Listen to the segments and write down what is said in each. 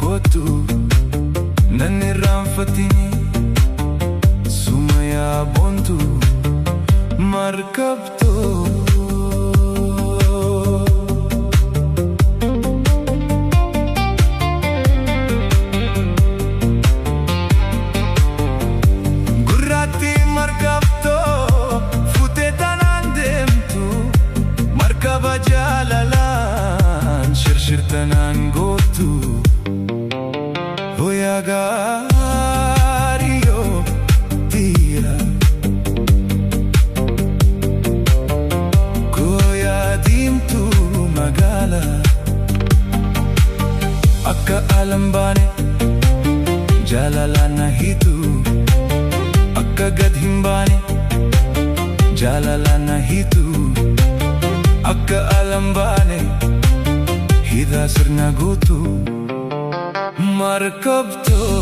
gootu nan irraanfatini sumaya boontu markabtoo. Gurraatti markabtoo futee tanaan deemtu markaba jaalalaan shirshirtanaan gootu hoyaa gaariyyoo tiira gooyaa diimtuu magaala akka alambaane jaalalaan na hiitu akka gad hin baane jaalalaan na hiitu akka alambaane hidaa sirna guutu markabtoo.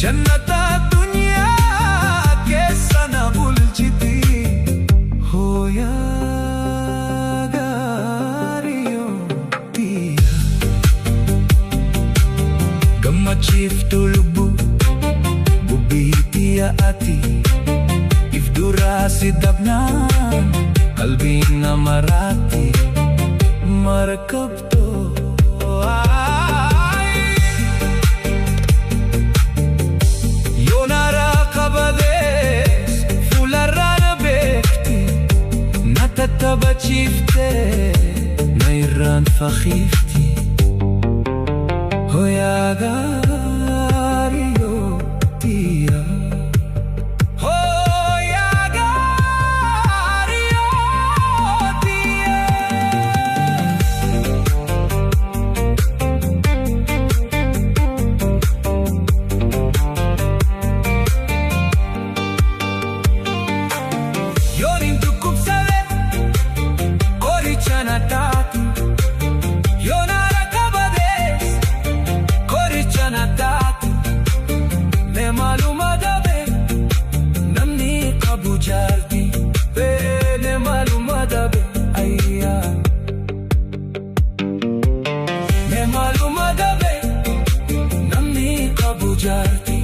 Jannata duniyaa keessa na bulchiti hoyaa gaariyyoo tiira gammachiiftuu lubbuu bubbiitii ati if duraa si dabnaan qalbiin nama raatti markabtoo. Tabachiiftee na irraan fakiifti hoyaa gaariyyoo tiira hoyaa gaariyyoo tiira. Yooniin dhukkubsate Chanatatu yonara kabadees kori chanatatu me maluma dabe namni qabu jaalti ne maluma dabe ayya me maluma dabe namni qabu jaalti